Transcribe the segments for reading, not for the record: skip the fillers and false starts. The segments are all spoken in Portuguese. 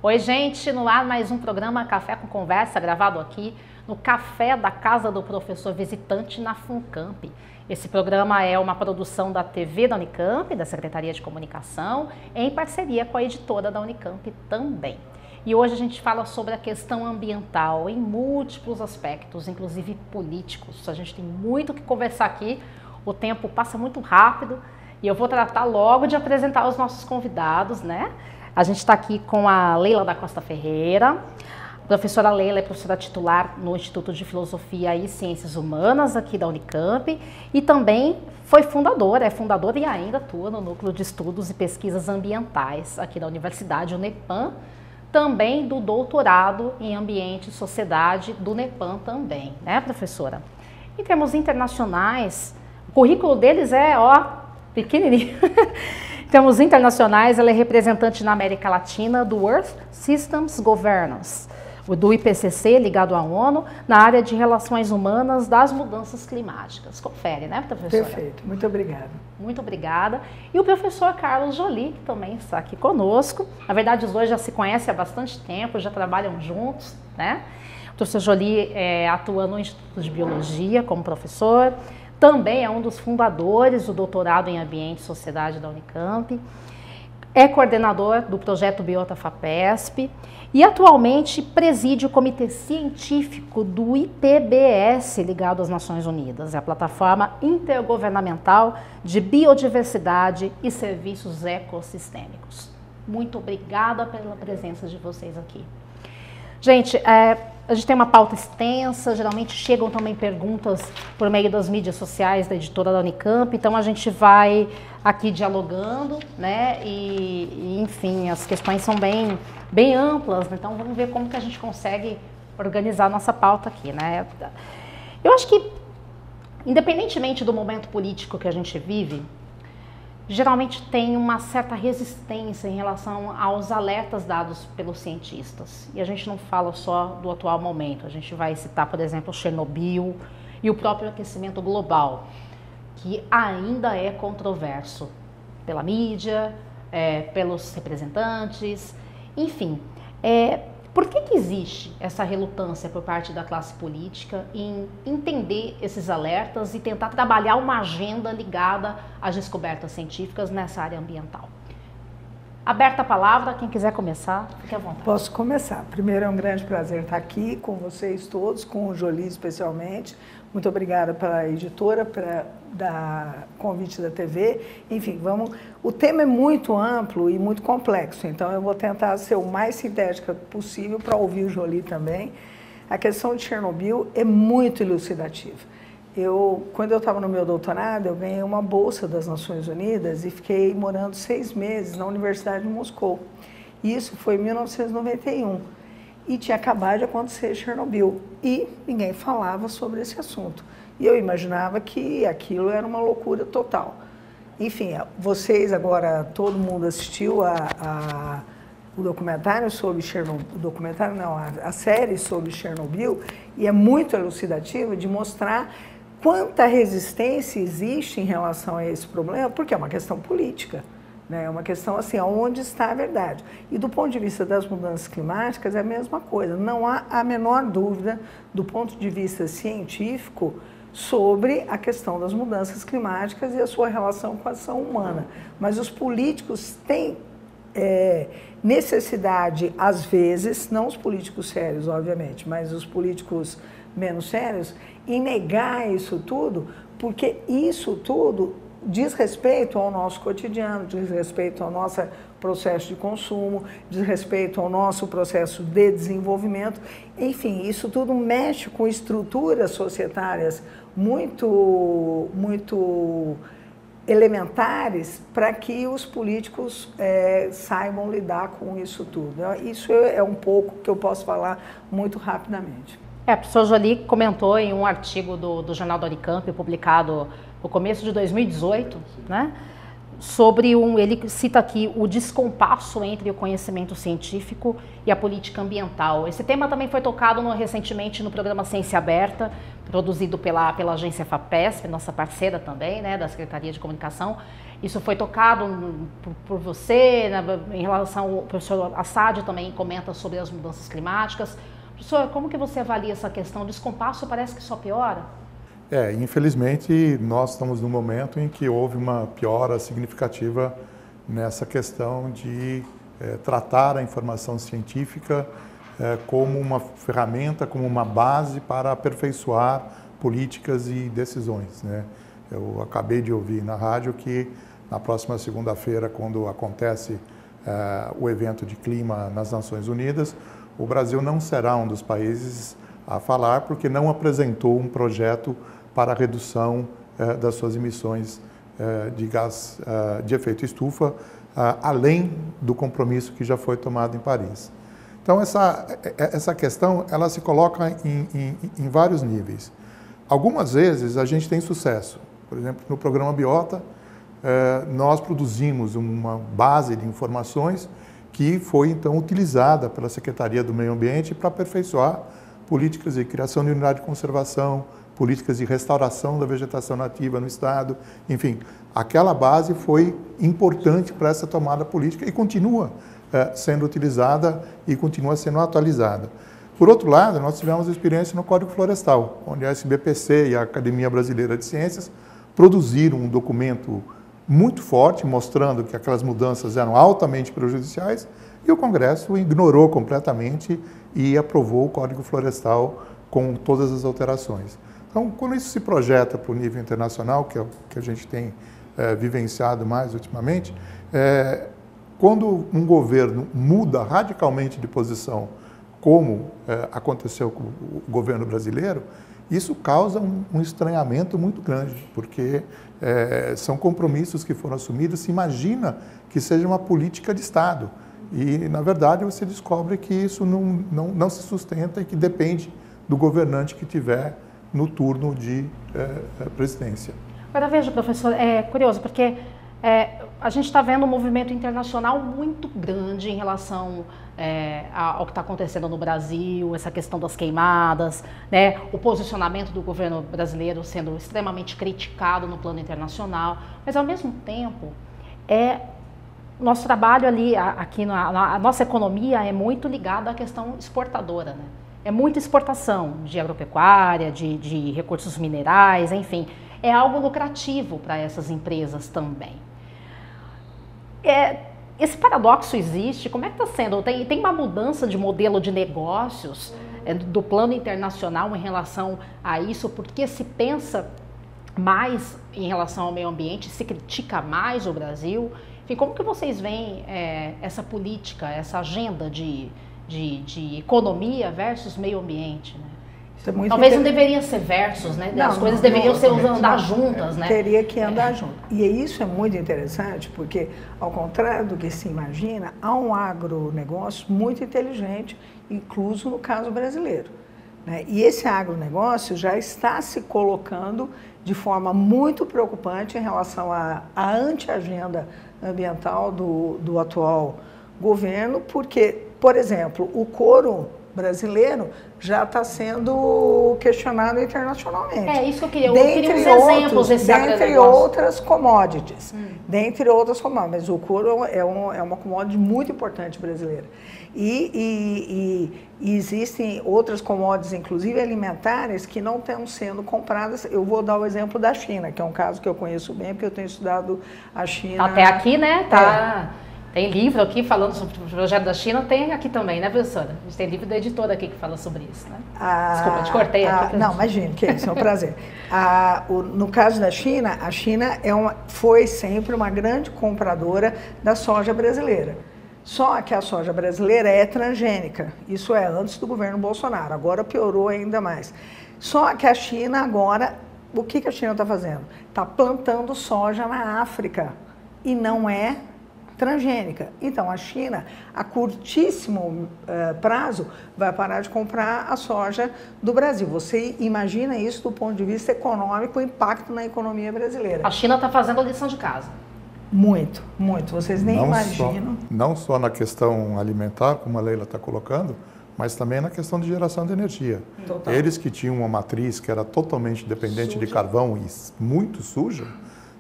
Oi, gente, no ar mais um programa Café com Conversa, gravado aqui no Café da Casa do Professor Visitante na FUNCAMP. Esse programa é uma produção da TV da Unicamp, da Secretaria de Comunicação, em parceria com a editora da Unicamp também. E hoje a gente fala sobre a questão ambiental em múltiplos aspectos, inclusive políticos. A gente tem muito o que conversar aqui, o tempo passa muito rápido e eu vou tratar logo de apresentar os nossos convidados, né? A gente está aqui com a Leila da Costa Ferreira. A professora Leila é professora titular no Instituto de Filosofia e Ciências Humanas aqui da Unicamp e também foi fundadora, é fundadora e ainda atua no Núcleo de Estudos e Pesquisas Ambientais aqui da Universidade UNEPAM, também do doutorado em Ambiente e Sociedade do UNEPAM também, né, professora? Em termos internacionais, o currículo deles é, pequenininho. Em termos internacionais, ela é representante na América Latina do Earth Systems Governance, do IPCC, ligado à ONU, na área de relações humanas das mudanças climáticas. Confere, né, professora? Perfeito, muito obrigada. Muito obrigada. E o professor Carlos Joly, que também está aqui conosco. Na verdade, os dois já se conhecem há bastante tempo, já trabalham juntos, né? O professor Joly atua no Instituto de Biologia como professor, também é um dos fundadores do doutorado em Ambiente e Sociedade da Unicamp, é coordenador do projeto Biota FAPESP e atualmente preside o comitê científico do IPBES, ligado às Nações Unidas, é a plataforma intergovernamental de biodiversidade e serviços ecossistêmicos. Muito obrigada pela presença de vocês aqui. Gente, a gente tem uma pauta extensa, geralmente chegam também perguntas por meio das mídias sociais da editora da Unicamp, então a gente vai aqui dialogando, né, e enfim, as questões são bem amplas, então vamos ver como que a gente consegue organizar a nossa pauta aqui, né. Eu acho que, independentemente do momento político que a gente vive, geralmente tem uma certa resistência em relação aos alertas dados pelos cientistas. E a gente não fala só do atual momento, a gente vai citar, por exemplo, Chernobyl e o próprio aquecimento global, que ainda é controverso pela mídia, pelos representantes, enfim. Por que existe essa relutância por parte da classe política em entender esses alertas e tentar trabalhar uma agenda ligada às descobertas científicas nessa área ambiental? Aberta a palavra, quem quiser começar, fique à vontade. Posso começar. Primeiro, é um grande prazer estar aqui com vocês todos, com o Joly especialmente. Muito obrigada pela editora, dar convite da TV. Enfim, o tema é muito amplo e muito complexo, então eu vou tentar ser o mais sintética possível para ouvir o Joly também. A questão de Chernobyl é muito elucidativa. Quando eu estava no meu doutorado, eu ganhei uma bolsa das Nações Unidas e fiquei morando 6 meses na Universidade de Moscou. Isso foi em 1991. E tinha acabado de acontecer Chernobyl. E ninguém falava sobre esse assunto. E eu imaginava que aquilo era uma loucura total. Enfim, vocês agora, todo mundo assistiu o documentário sobre Chernobyl, a série sobre Chernobyl, e é muito elucidativa de mostrar quanta resistência existe em relação a esse problema, porque é uma questão política, né? É uma questão assim, onde está a verdade. E do ponto de vista das mudanças climáticas é a mesma coisa, não há a menor dúvida do ponto de vista científico sobre a questão das mudanças climáticas e a sua relação com a ação humana. Mas os políticos têm necessidade, às vezes, não os políticos sérios, obviamente, mas os políticos menos sérios, em negar isso tudo, porque isso tudo diz respeito ao nosso cotidiano, diz respeito ao nosso processo de consumo, diz respeito ao nosso processo de desenvolvimento. Enfim, isso tudo mexe com estruturas societárias muito elementares para que os políticos saibam lidar com isso tudo. Isso é um pouco que eu posso falar muito rapidamente. O professor Joly comentou em um artigo do Jornal da Unicamp, publicado no começo de 2018, né, sobre ele cita aqui o descompasso entre o conhecimento científico e a política ambiental. Esse tema também foi tocado recentemente no programa Ciência Aberta, produzido pela agência FAPESP, nossa parceira também, né, da Secretaria de Comunicação. Isso foi tocado por você, em relação, o professor Assad também comenta sobre as mudanças climáticas. Professor, como que você avalia essa questão? O descompasso parece que só piora? Infelizmente, nós estamos num momento em que houve uma piora significativa nessa questão de tratar a informação científica como uma ferramenta, como uma base para aperfeiçoar políticas e decisões, né? Eu acabei de ouvir na rádio que na próxima segunda-feira, quando acontece o evento de clima nas Nações Unidas, o Brasil não será um dos países a falar porque não apresentou um projeto para a redução das suas emissões de gás de efeito estufa, além do compromisso que já foi tomado em Paris. Então, essa questão ela se coloca em vários níveis. Algumas vezes a gente tem sucesso. Por exemplo, no programa Biota, nós produzimos uma base de informações que foi, então, utilizada pela Secretaria do Meio Ambiente para aperfeiçoar políticas de criação de unidade de conservação, políticas de restauração da vegetação nativa no Estado. Enfim, aquela base foi importante para essa tomada política e continua sendo utilizada e continua sendo atualizada. Por outro lado, nós tivemos experiência no Código Florestal, onde a SBPC e a Academia Brasileira de Ciências produziram um documento muito forte, mostrando que aquelas mudanças eram altamente prejudiciais, e o Congresso ignorou completamente e aprovou o Código Florestal com todas as alterações. Então, quando isso se projeta para o nível internacional, que é o que a gente tem vivenciado mais ultimamente, quando um governo muda radicalmente de posição, como aconteceu com o governo brasileiro, isso causa um estranhamento muito grande, porque são compromissos que foram assumidos, se imagina que seja uma política de Estado. E, na verdade, você descobre que isso não se sustenta e que depende do governante que tiver no turno de presidência. Agora, veja, professor, é curioso, porque a gente está vendo um movimento internacional muito grande em relação ao que está acontecendo no Brasil, essa questão das queimadas, né, o posicionamento do governo brasileiro sendo extremamente criticado no plano internacional, mas, ao mesmo tempo, nosso trabalho ali, aqui a nossa economia é muito ligada à questão exportadora, né? É muita exportação de agropecuária, de recursos minerais, enfim, é algo lucrativo para essas empresas também. Esse paradoxo existe, como é que está sendo? Tem uma mudança de modelo de negócios do plano internacional em relação a isso, porque se pensa mais em relação ao meio ambiente, se critica mais o Brasil. Enfim, como que vocês veem essa política, essa agenda de economia versus meio ambiente, né? Talvez não deveria ser versus, né? As coisas deveriam andar juntas, né? Teria que andar junto. E isso é muito interessante, porque, ao contrário do que se imagina, há um agronegócio muito inteligente, incluso no caso brasileiro, né? E esse agronegócio já está se colocando de forma muito preocupante em relação à anti-agenda ambiental do atual governo, porque, por exemplo, o couro brasileiro já está sendo questionado internacionalmente. É isso que eu queria. Eu queria uns exemplos desse agronegócio. Dentre outras commodities. Dentre outras commodities. Mas o couro é uma commodity muito importante brasileira. E existem outras commodities, inclusive alimentares, que não estão sendo compradas. Eu vou dar o exemplo da China, que é um caso que eu conheço bem, porque eu tenho estudado a China. Até aqui, né? Tem livro aqui falando sobre o projeto da China, tem aqui também, né, professora? A gente tem livro da editora aqui que fala sobre isso, né? Desculpa, eu te cortei aqui. Não, imagina, que isso é um prazer. No caso da China, a China foi sempre uma grande compradora da soja brasileira. Só que a soja brasileira é transgênica, isso é antes do governo Bolsonaro, agora piorou ainda mais. Só que a China agora, o que a China está fazendo? Está plantando soja na África e não é transgênica. Então, a China, a curtíssimo prazo, vai parar de comprar a soja do Brasil. Você imagina isso do ponto de vista econômico, o impacto na economia brasileira. A China está fazendo a lição de casa. Muito, muito. Vocês nem imaginam. Não só na questão alimentar, como a Leila está colocando, mas também na questão de geração de energia. Total. Eles que tinham uma matriz que era totalmente dependente de carvão e muito suja,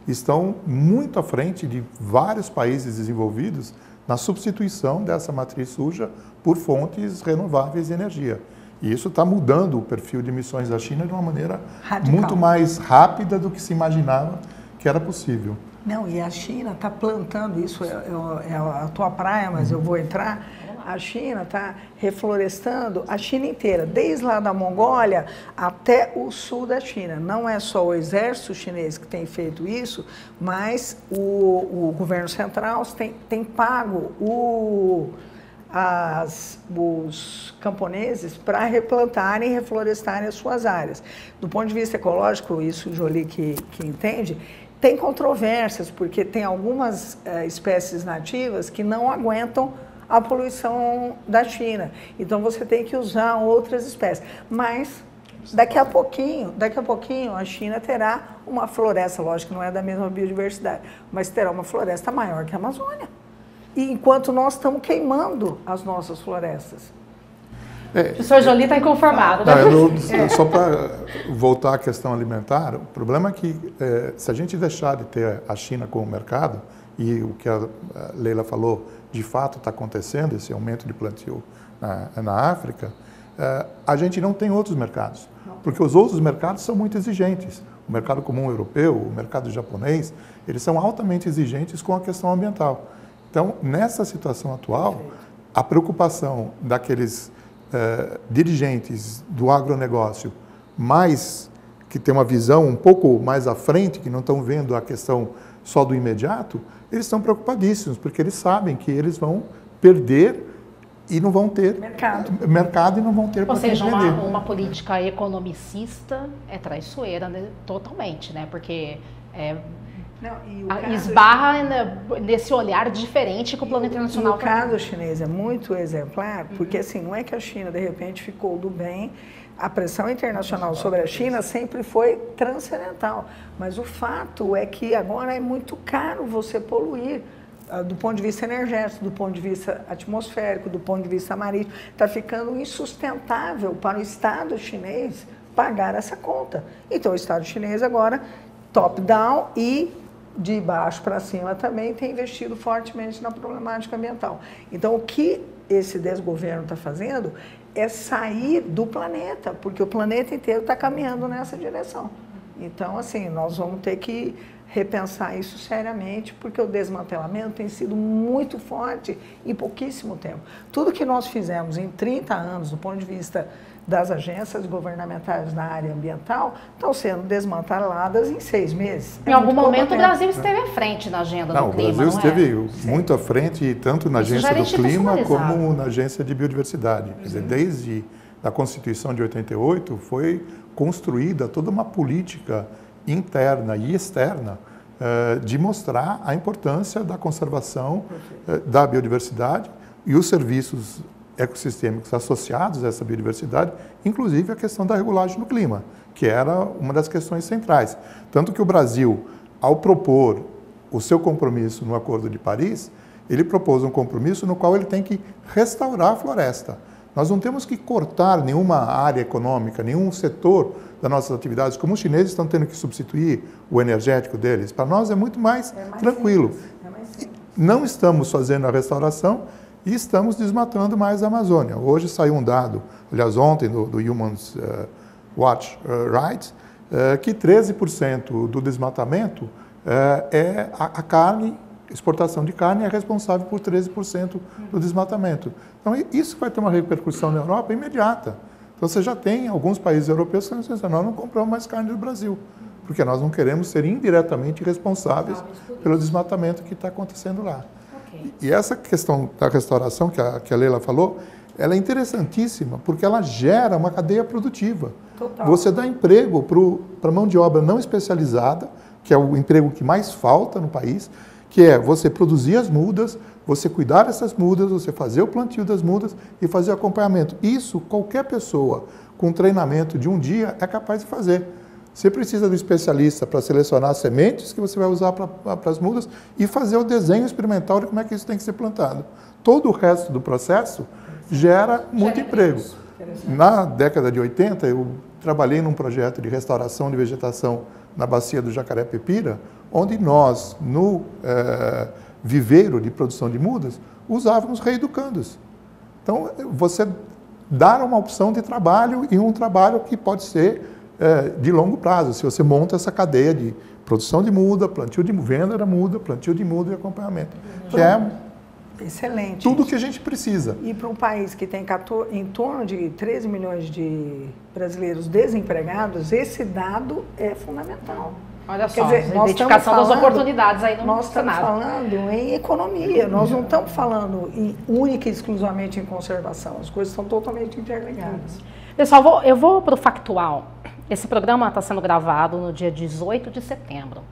estão muito à frente de vários países desenvolvidos na substituição dessa matriz suja por fontes renováveis de energia. E isso está mudando o perfil de emissões da China de uma maneira radical, muito mais rápida do que se imaginava que era possível. Não, e a China está plantando, isso é a tua praia, mas eu vou entrar. A China está reflorestando a China inteira, desde lá da Mongólia até o sul da China. Não é só o exército chinês que tem feito isso, mas o governo central tem pago os camponeses para replantarem e reflorestarem as suas áreas. Do ponto de vista ecológico, isso o Jolie que entende, tem controvérsias, porque tem algumas espécies nativas que não aguentam a poluição da China. Então você tem que usar outras espécies. Mas daqui a pouquinho a China terá uma floresta, lógico que não é da mesma biodiversidade, mas terá uma floresta maior que a Amazônia. E enquanto nós estamos queimando as nossas florestas. O professor Jolie está inconformado. Só para voltar à questão alimentar, o problema é que se a gente deixar de ter a China como mercado, e o que a Leila falou, de fato está acontecendo, esse aumento de plantio na África, a gente não tem outros mercados, porque os outros mercados são muito exigentes. O mercado comum europeu, o mercado japonês, eles são altamente exigentes com a questão ambiental. Então, nessa situação atual, a preocupação daqueles dirigentes do agronegócio, que tem uma visão um pouco mais à frente, que não estão vendo a questão só do imediato, eles estão preocupadíssimos, porque eles sabem que eles vão perder e não vão ter mercado e não vão ter para vender. Ou seja, uma política economicista é traiçoeira, né? Totalmente, né? Porque esbarra nesse olhar diferente que o plano internacional. O caso chinês é muito exemplar, porque assim, não é que a China de repente ficou do bem. A pressão internacional sobre a China sempre foi transcendental, mas o fato é que agora é muito caro você poluir do ponto de vista energético, do ponto de vista atmosférico, do ponto de vista marítimo. Está ficando insustentável para o Estado chinês pagar essa conta. Então o Estado chinês agora, top-down e de baixo para cima também, tem investido fortemente na problemática ambiental. Então o que esse desgoverno está fazendo é sair do planeta, porque o planeta inteiro está caminhando nessa direção. Então, assim, nós vamos ter que repensar isso seriamente, porque o desmantelamento tem sido muito forte em pouquíssimo tempo. Tudo que nós fizemos em 30 anos, do ponto de vista das agências governamentais na área ambiental, estão sendo desmanteladas em 6 meses. Em algum momento o Brasil esteve à frente na agenda do clima, o Brasil esteve muito à frente, tanto na agência do clima como na agência de biodiversidade. Quer dizer, desde a Constituição de 88 foi construída toda uma política interna e externa de mostrar a importância da conservação da biodiversidade e os serviços ecossistêmicos associados a essa biodiversidade, inclusive a questão da regulagem do clima, que era uma das questões centrais. Tanto que o Brasil, ao propor o seu compromisso no Acordo de Paris, ele propôs um compromisso no qual ele tem que restaurar a floresta. Nós não temos que cortar nenhuma área econômica, nenhum setor das nossas atividades, como os chineses estão tendo que substituir o energético deles. Para nós é muito mais tranquilo. Não estamos fazendo a restauração e estamos desmatando mais a Amazônia. Hoje saiu um dado, aliás, ontem, do Human Rights, que 13% do desmatamento é a carne, exportação de carne é responsável por 13% do desmatamento. Então, isso vai ter uma repercussão na Europa imediata. Então, você já tem alguns países europeus que estão dizendo, nós não compramos mais carne do Brasil, porque nós não queremos ser indiretamente responsáveis pelo desmatamento que está acontecendo lá. E essa questão da restauração que a Leila falou, ela é interessantíssima, porque ela gera uma cadeia produtiva. Total. Você dá emprego para mão de obra não especializada, que é o emprego que mais falta no país, que é você produzir as mudas, você cuidar dessas mudas, você fazer o plantio das mudas e fazer o acompanhamento. Isso qualquer pessoa com treinamento de um dia é capaz de fazer. Você precisa do especialista para selecionar as sementes que você vai usar para as mudas e fazer o desenho experimental de como é que isso tem que ser plantado. Todo o resto do processo gera muito emprego. Na década de 80, eu trabalhei num projeto de restauração de vegetação na bacia do Jacaré-Pepira, onde nós, no viveiro de produção de mudas, usávamos reeducandos. Então, você dá uma opção de trabalho e um trabalho que pode ser de longo prazo, se você monta essa cadeia de produção de muda, plantio de venda da muda, plantio de muda e acompanhamento, que é excelente. Tudo que a gente precisa. E para um país que tem em torno de 13 milhões de brasileiros desempregados, esse dado é fundamental. Olha só, a identificação das oportunidades aí no Nós estamos falando em economia, nós não estamos falando única e exclusivamente em conservação, as coisas estão totalmente interligadas. Pessoal, eu vou para o factual. Esse programa está sendo gravado no dia 18 de setembro.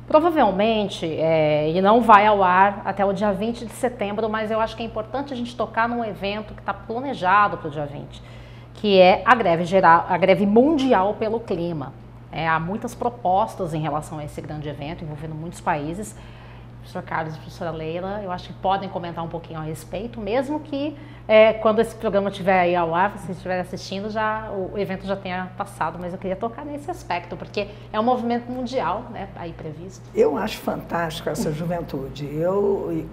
Provavelmente, ele não vai ao ar até o dia 20 de setembro, mas eu acho que é importante a gente tocar num evento que está planejado para o dia 20, que é a greve geral, a greve mundial pelo clima. Há muitas propostas em relação a esse grande evento, envolvendo muitos países. O professor Carlos e a professora Leila, eu acho que podem comentar um pouquinho a respeito, mesmo que quando esse programa estiver aí ao ar, se estiver assistindo, o evento já tenha passado, mas eu queria tocar nesse aspecto, porque é um movimento mundial, né, aí previsto. Eu acho fantástico essa juventude.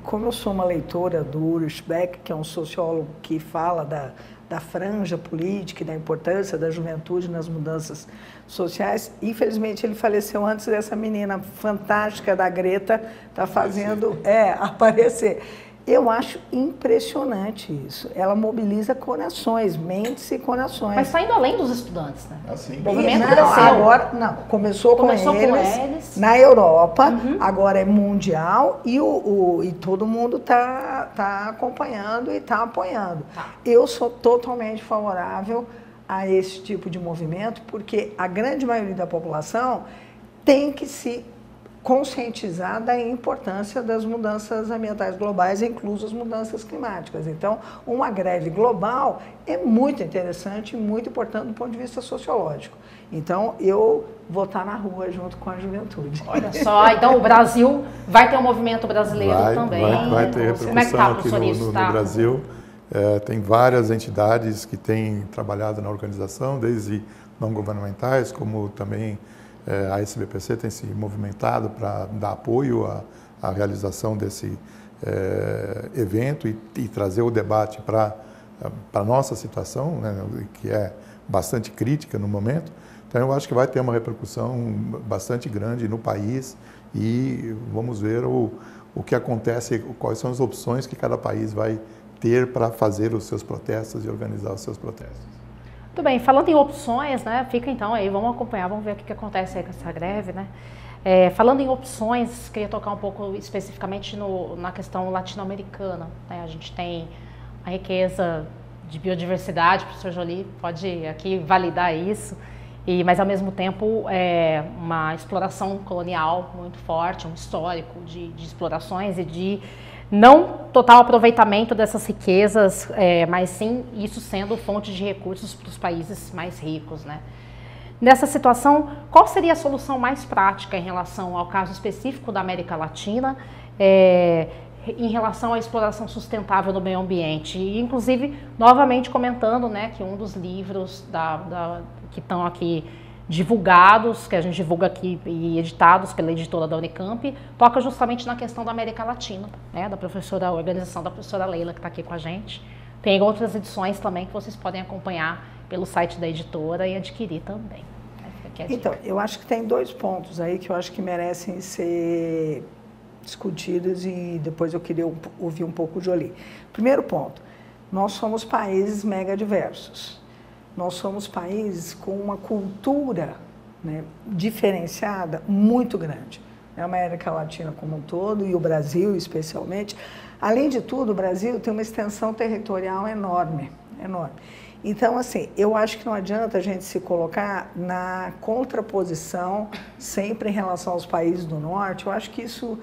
Como eu sou uma leitora do Ulrich Beck, que é um sociólogo que fala da franja política e da importância da juventude nas mudanças sociais. Infelizmente, ele faleceu antes dessa menina fantástica da Greta tá fazendo aparecer. Eu acho impressionante isso. Ela mobiliza corações, mentes e corações. Mas está indo além dos estudantes, né? Assim. O movimento agora, não, começou com eles na Europa, agora é mundial e todo mundo está acompanhando e está apoiando. Eu sou totalmente favorável a esse tipo de movimento, porque a grande maioria da população tem que se conscientizar da importância das mudanças ambientais globais, incluso as mudanças climáticas. Então, uma greve global é muito interessante e muito importante do ponto de vista sociológico. Então, eu vou estar na rua junto com a juventude. Olha só, então o Brasil vai ter um movimento brasileiro também. Vai ter repercussão. Como é que está, professor, aqui no Brasil. Tem várias entidades que têm trabalhado na organização, desde não governamentais, como também a SBPC tem se movimentado para dar apoio à realização desse evento e trazer o debate para a nossa situação, né, que é bastante crítica no momento. Então, eu acho que vai ter uma repercussão bastante grande no país e vamos ver o que acontece, quais são as opções que cada país vai ter para fazer os seus protestos e organizar os seus protestos. Muito bem, falando em opções, né, fica então aí, vamos acompanhar, vamos ver o que acontece aí com essa greve, né. Falando em opções, queria tocar um pouco especificamente na questão latino-americana, né, a gente tem a riqueza de biodiversidade, o professor Joly pode aqui validar isso, mas ao mesmo tempo uma exploração colonial muito forte, um histórico de explorações e de não total aproveitamento dessas riquezas, mas sim isso sendo fonte de recursos para os países mais ricos, né? Nessa situação, qual seria a solução mais prática em relação ao caso específico da América Latina, em relação à exploração sustentável do meio ambiente? E, inclusive, novamente comentando, né, que um dos livros que estão aqui divulgados, que a gente divulga aqui e editados pela editora da Unicamp, toca justamente na questão da América Latina, né, da organização da professora Leila, que está aqui com a gente. Tem outras edições também que vocês podem acompanhar pelo site da editora e adquirir também. Então, eu acho que tem dois pontos aí que eu acho que merecem ser discutidos e depois eu queria ouvir um pouco o Joly. Primeiro ponto, nós somos países mega diversos. Nós somos países com uma cultura, né, diferenciada muito grande. A América Latina como um todo e o Brasil especialmente. Além de tudo, o Brasil tem uma extensão territorial enorme, enorme. Então, assim, eu acho que não adianta a gente se colocar na contraposição sempre em relação aos países do Norte. Eu acho que isso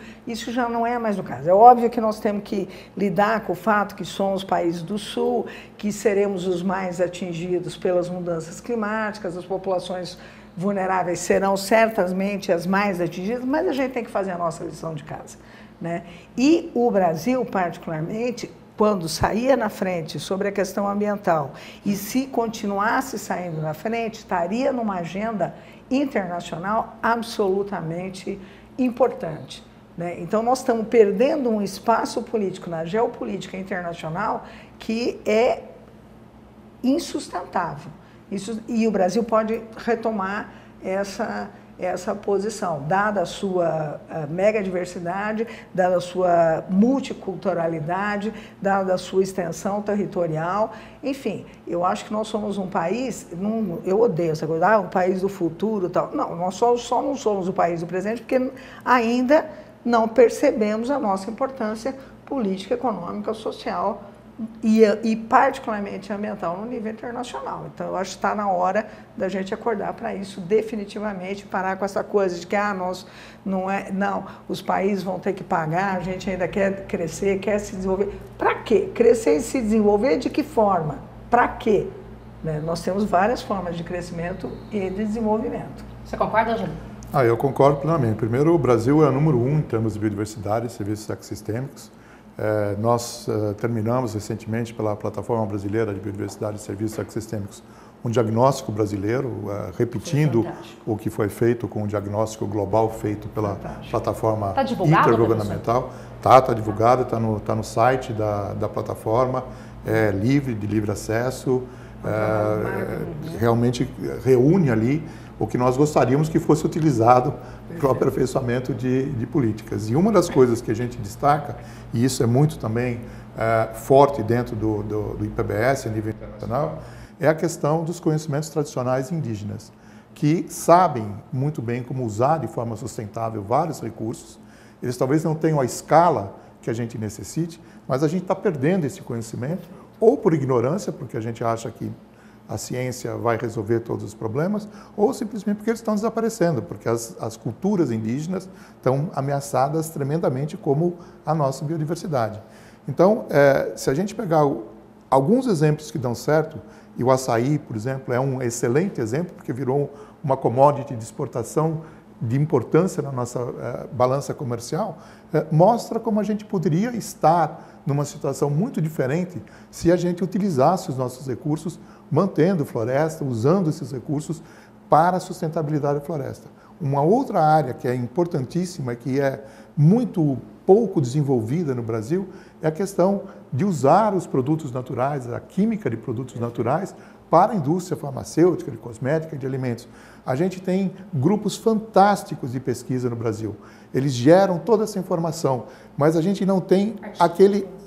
já não é mais o caso. É óbvio que nós temos que lidar com o fato que somos países do Sul, que seremos os mais atingidos pelas mudanças climáticas, as populações vulneráveis serão certamente as mais atingidas, mas a gente tem que fazer a nossa lição de casa, né? E o Brasil, particularmente, quando saía na frente sobre a questão ambiental e se continuasse saindo na frente, estaria numa agenda internacional absolutamente importante, né? Então, nós estamos perdendo um espaço político na geopolítica internacional que é insustentável. E o Brasil pode retomar essa posição, dada a sua mega diversidade, dada a sua multiculturalidade, dada a sua extensão territorial. Enfim, eu acho que nós somos um país, eu odeio essa coisa, um país do futuro e tal. Não, nós só não somos o país do presente porque ainda não percebemos a nossa importância política, econômica, social e particularmente ambiental no nível internacional. Então, eu acho que está na hora da gente acordar para isso definitivamente, parar com essa coisa de que os países vão ter que pagar, a gente ainda quer crescer, quer se desenvolver. Para quê? Crescer e se desenvolver de que forma? Para quê? Né? Nós temos várias formas de crescimento e de desenvolvimento. Você concorda, Júlio? Eu concordo plenamente. Primeiro, o Brasil é o número 1 em termos de biodiversidade e serviços ecossistêmicos. Nós terminamos recentemente pela Plataforma Brasileira de Biodiversidade e Serviços Ecossistêmicos um diagnóstico brasileiro, repetindo o que foi feito com o diagnóstico global feito pela plataforma intergovernamental. Está divulgado, está no site da plataforma, é livre, de livre acesso, realmente reúne ali o que nós gostaríamos que fosse utilizado para o aperfeiçoamento de políticas. E uma das coisas que a gente destaca, e isso é muito também forte dentro do IPBS a nível internacional, é a questão dos conhecimentos tradicionais indígenas, que sabem muito bem como usar de forma sustentável vários recursos. Eles talvez não tenham a escala que a gente necessite, mas a gente está perdendo esse conhecimento, ou por ignorância, porque a gente acha que a ciência vai resolver todos os problemas, ou simplesmente porque eles estão desaparecendo, porque as culturas indígenas estão ameaçadas tremendamente como a nossa biodiversidade. Então, se a gente pegar alguns exemplos que dão certo, e o açaí, por exemplo, é um excelente exemplo, porque virou uma commodity de exportação de importância na nossa balança comercial, mostra como a gente poderia estar numa situação muito diferente se a gente utilizasse os nossos recursos, mantendo floresta, usando esses recursos para a sustentabilidade da floresta. Uma outra área que é importantíssima e que é muito pouco desenvolvida no Brasil é a questão de usar os produtos naturais, a química de produtos naturais, para a indústria farmacêutica, de cosmética, de alimentos. A gente tem grupos fantásticos de pesquisa no Brasil. Eles geram toda essa informação, mas a gente não tem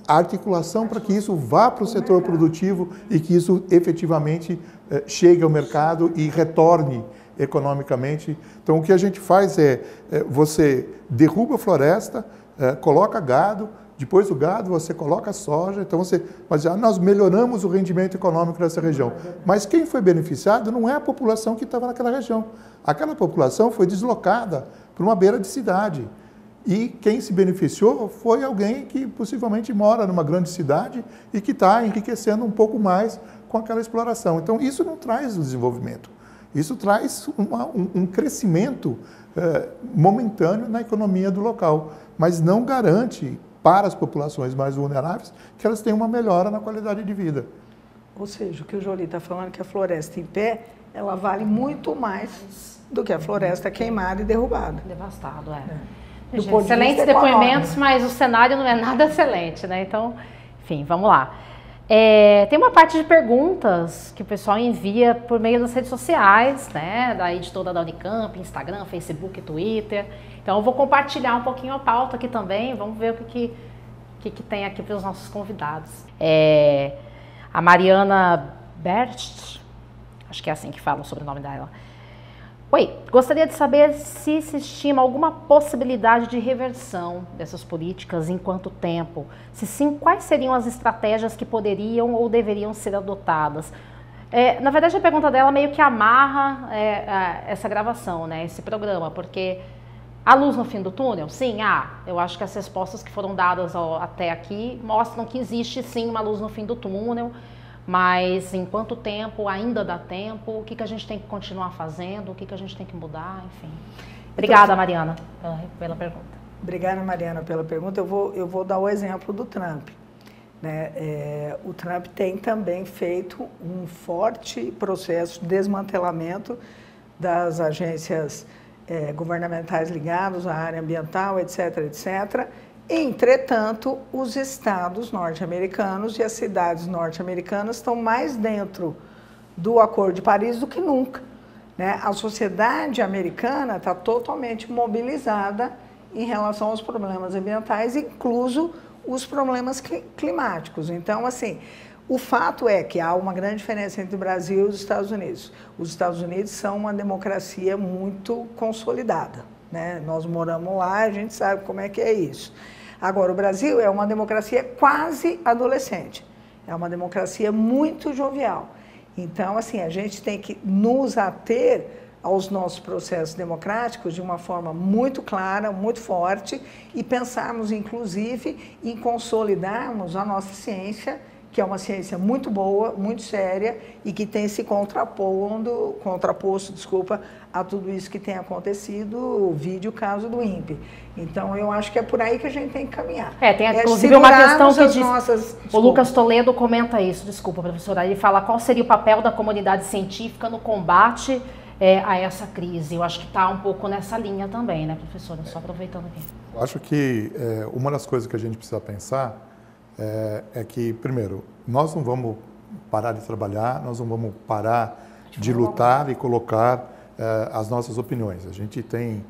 a articulação para que isso vá para o setor produtivo e que isso efetivamente chegue ao mercado e retorne economicamente. Então, o que a gente faz você derruba a floresta, coloca gado, depois do gado você coloca soja, então mas nós melhoramos o rendimento econômico dessa região. Mas quem foi beneficiado não é a população que estava naquela região. Aquela população foi deslocada para uma beira de cidade. E quem se beneficiou foi alguém que possivelmente mora numa grande cidade e que está enriquecendo um pouco mais com aquela exploração. Então, isso não traz o desenvolvimento. Isso traz um crescimento momentâneo na economia do local, mas não garante para as populações mais vulneráveis que elas tenham uma melhora na qualidade de vida. Ou seja, o que o Jolie está falando é que a floresta em pé, ela vale muito mais do que a floresta queimada e derrubada. Devastado, Excelentes depoimentos, mas o cenário não é nada excelente, né? Então, enfim, vamos lá. Tem uma parte de perguntas que o pessoal envia por meio das redes sociais, né? Da editora da Unicamp, Instagram, Facebook, Twitter. Então, eu vou compartilhar um pouquinho a pauta aqui também. Vamos ver o que tem aqui para os nossos convidados. A Mariana Berst, acho que é assim que fala sobre o nome dela. Oi, gostaria de saber se se estima alguma possibilidade de reversão dessas políticas, em quanto tempo? Se sim, quais seriam as estratégias que poderiam ou deveriam ser adotadas? Na verdade, a pergunta dela meio que amarra essa gravação, né, esse programa, porque a luz no fim do túnel, sim, eu acho que as respostas que foram dadas até aqui mostram que existe sim uma luz no fim do túnel, mas em quanto tempo, ainda dá tempo, o que a gente tem que continuar fazendo, o que a gente tem que mudar, enfim. Obrigada, Mariana, pela pergunta. Obrigada, Mariana, pela pergunta. Eu vou dar o exemplo do Trump. Né? O Trump tem também feito um forte processo de desmantelamento das agências governamentais ligadas à área ambiental, etc., etc. Entretanto, os estados norte-americanos e as cidades norte-americanas estão mais dentro do Acordo de Paris do que nunca. Né? A sociedade americana está totalmente mobilizada em relação aos problemas ambientais, incluso os problemas climáticos. Então, assim, o fato é que há uma grande diferença entre o Brasil e os Estados Unidos. Os Estados Unidos são uma democracia muito consolidada. Né? Nós moramos lá, a gente sabe como é que é isso. Agora, o Brasil é uma democracia quase adolescente. É uma democracia muito jovial. Então, assim, a gente tem que nos ater aos nossos processos democráticos de uma forma muito clara, muito forte e pensarmos, inclusive, em consolidarmos a nossa ciência, que é uma ciência muito boa, muito séria e que tem se contraposto, a tudo isso que tem acontecido, vide o caso do INPE. Então, eu acho que é por aí que a gente tem que caminhar. Tem inclusive uma questão que diz, o Lucas Toledo comenta isso, desculpa, professora, ele fala qual seria o papel da comunidade científica no combate a essa crise. Eu acho que está um pouco nessa linha também, né, professora? Só aproveitando aqui. Eu acho que uma das coisas que a gente precisa pensar é que, primeiro, nós não vamos parar de trabalhar, nós não vamos parar de lutar e colocar as nossas opiniões. A gente tem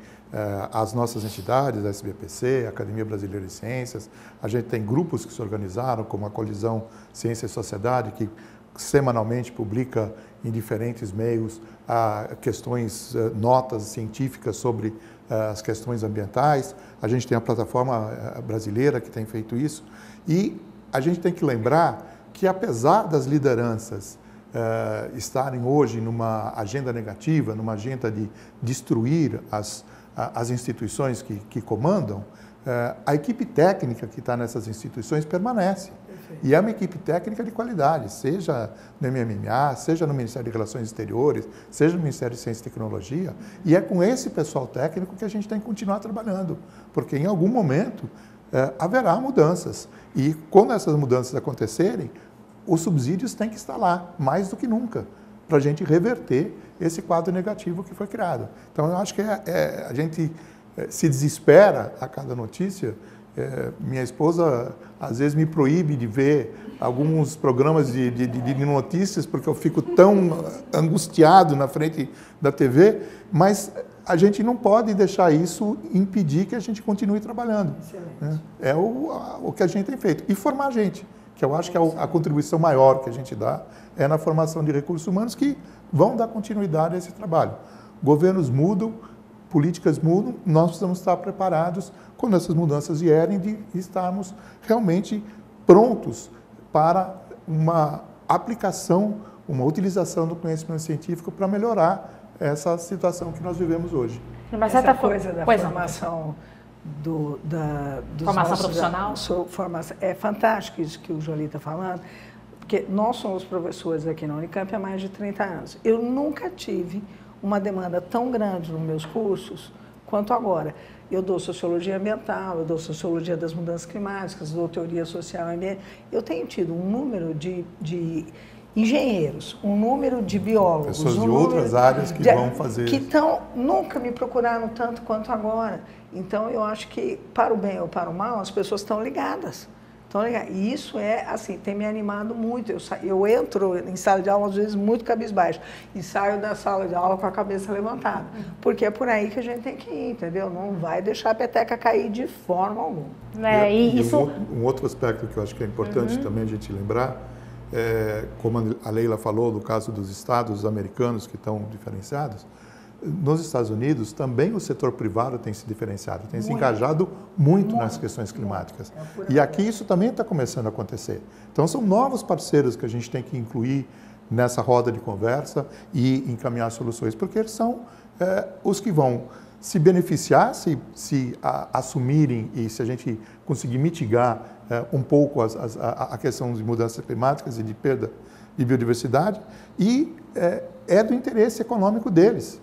as nossas entidades, a SBPC, a Academia Brasileira de Ciências, a gente tem grupos que se organizaram, como a Colisão Ciência e Sociedade, que semanalmente publica em diferentes meios questões, notas científicas sobre as questões ambientais. A gente tem a plataforma brasileira que tem feito isso. E a gente tem que lembrar que, apesar das lideranças estarem hoje numa agenda negativa, numa agenda de destruir as instituições que comandam, a equipe técnica que está nessas instituições permanece. E é uma equipe técnica de qualidade, seja no MMA, seja no Ministério de Relações Exteriores, seja no Ministério de Ciência e Tecnologia, e é com esse pessoal técnico que a gente tem que continuar trabalhando, porque em algum momento haverá mudanças. E quando essas mudanças acontecerem, os subsídios têm que estar lá, mais do que nunca, para a gente reverter esse quadro negativo que foi criado. Então, eu acho que a gente se desespera a cada notícia. Minha esposa, às vezes, me proíbe de ver alguns programas de notícias, porque eu fico tão angustiado na frente da TV, mas a gente não pode deixar isso impedir que a gente continue trabalhando. Né? É o que a gente tem feito. E formar a gente, que eu acho que a contribuição maior que a gente dá é na formação de recursos humanos que vão dar continuidade a esse trabalho. Governos mudam, políticas mudam, nós precisamos estar preparados quando essas mudanças vierem, de estarmos realmente prontos para uma aplicação, uma utilização do conhecimento científico para melhorar essa situação que nós vivemos hoje. Mas essa coisa da formação formação profissional? É fantástico isso que o Jolie está falando, porque nós somos professores aqui na Unicamp há mais de 30 anos. Eu nunca tive uma demanda tão grande nos meus cursos quanto agora. Eu dou sociologia ambiental, eu dou sociologia das mudanças climáticas, dou teoria social e ambiente. Eu tenho tido um número de engenheiros, um número de biólogos, pessoas de outras áreas que vão fazer que nunca me procuraram tanto quanto agora. Então, eu acho que, para o bem ou para o mal, as pessoas estão ligadas. E isso tem me animado muito. Eu entro em sala de aula, às vezes, muito cabisbaixo, e saio da sala de aula com a cabeça levantada. Porque é por aí que a gente tem que ir, entendeu? Não vai deixar a peteca cair de forma alguma. Um outro aspecto que eu acho que é importante também a gente lembrar, como a Leila falou, do caso dos estados americanos que estão diferenciados, nos Estados Unidos também o setor privado tem se diferenciado, tem se engajado muito nas questões climáticas. E aqui isso também está começando a acontecer. Então são novos parceiros que a gente tem que incluir nessa roda de conversa e encaminhar soluções, porque eles são os que vão se beneficiar, se assumirem e se a gente conseguir mitigar um pouco a questão de mudanças climáticas e de perda de biodiversidade e é do interesse econômico deles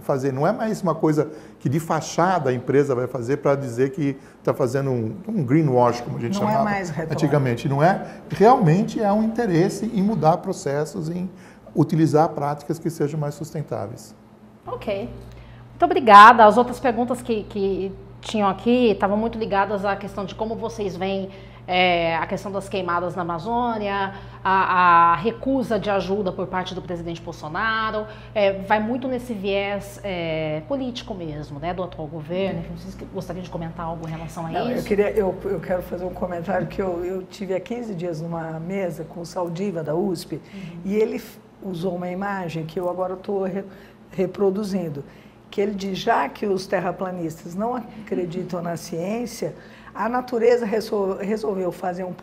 fazer. Não é mais uma coisa que de fachada a empresa vai fazer para dizer que está fazendo um greenwash, como a gente chamava mais antigamente. Não é. Realmente é um interesse em mudar processos, em utilizar práticas que sejam mais sustentáveis. Ok. Muito obrigada. As outras perguntas que tinham aqui estavam muito ligadas à questão de como vocês veem a questão das queimadas na Amazônia, a recusa de ajuda por parte do presidente Bolsonaro, vai muito nesse viés político mesmo, né, do atual governo. Vocês gostariam de comentar algo em relação a isso? Eu quero fazer um comentário que eu tive há 15 dias numa mesa com o Saldiva da USP, e ele usou uma imagem que eu agora estou reproduzindo, que ele diz, já que os terraplanistas não acreditam na ciência, a natureza resolveu fazer um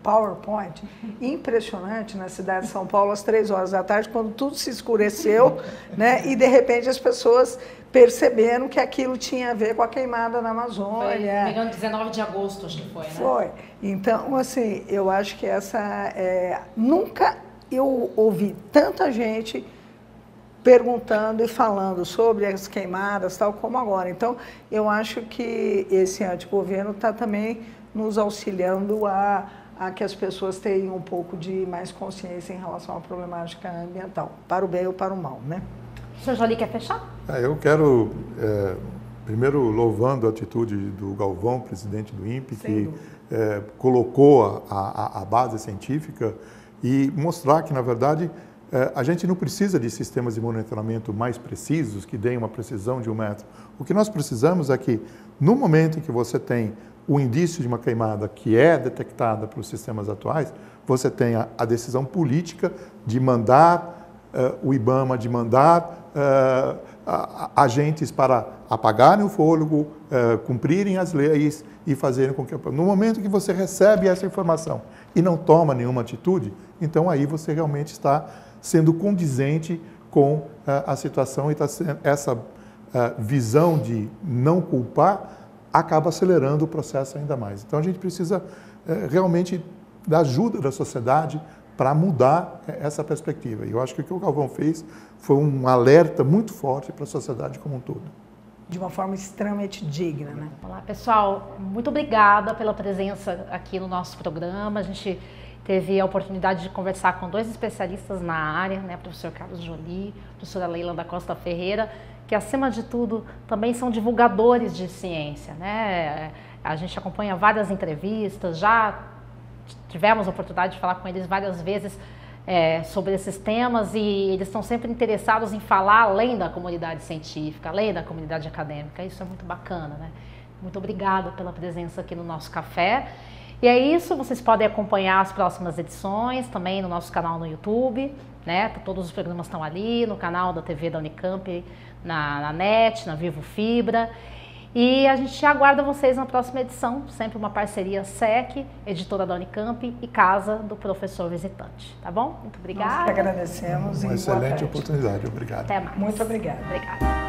PowerPoint impressionante na cidade de São Paulo às 3 horas da tarde, quando tudo se escureceu, né? E de repente as pessoas perceberam que aquilo tinha a ver com a queimada na Amazônia. Foi, 19 de agosto, acho que foi, né? Foi. Então, assim, eu acho que nunca eu ouvi tanta gente perguntando e falando sobre as queimadas, tal como agora. Então, eu acho que esse antigoverno está também nos auxiliando a que as pessoas tenham um pouco de mais consciência em relação à problemática ambiental, para o bem ou para o mal, né? O senhor Joly quer fechar? Eu quero, primeiro, louvando a atitude do Galvão, presidente do INPE, que colocou a base científica e mostrar que, na verdade, a gente não precisa de sistemas de monitoramento mais precisos, que deem uma precisão de 1 metro. O que nós precisamos é que, no momento em que você tem o indício de uma queimada que é detectada pelos sistemas atuais, você tenha a decisão política de mandar o IBAMA, de mandar agentes para apagarem o fôlego, cumprirem as leis e fazerem com que... No momento que você recebe essa informação e não toma nenhuma atitude, então aí você realmente está sendo condizente com a situação e essa visão de não culpar acaba acelerando o processo ainda mais. Então a gente precisa realmente da ajuda da sociedade para mudar essa perspectiva. E eu acho que o que o Galvão fez foi um alerta muito forte para a sociedade como um todo. De uma forma extremamente digna, né? Olá, pessoal. Muito obrigada pela presença aqui no nosso programa. A gente teve a oportunidade de conversar com 2 especialistas na área, né, professor Carlos Joly, professora Leila da Costa Ferreira, que acima de tudo também são divulgadores de ciência, né? A gente acompanha várias entrevistas, já tivemos a oportunidade de falar com eles várias vezes sobre esses temas, e eles estão sempre interessados em falar além da comunidade científica, além da comunidade acadêmica. Isso é muito bacana, né? Muito obrigada pela presença aqui no nosso café. E é isso, vocês podem acompanhar as próximas edições também no nosso canal no YouTube, né? Todos os programas estão ali, no canal da TV da Unicamp, na NET, na Vivo Fibra. E a gente aguarda vocês na próxima edição, sempre uma parceria SEC, editora da Unicamp e Casa do Professor Visitante, tá bom? Muito obrigada. Nós que agradecemos. Uma excelente oportunidade, obrigado. Até mais. Muito obrigada. Obrigada.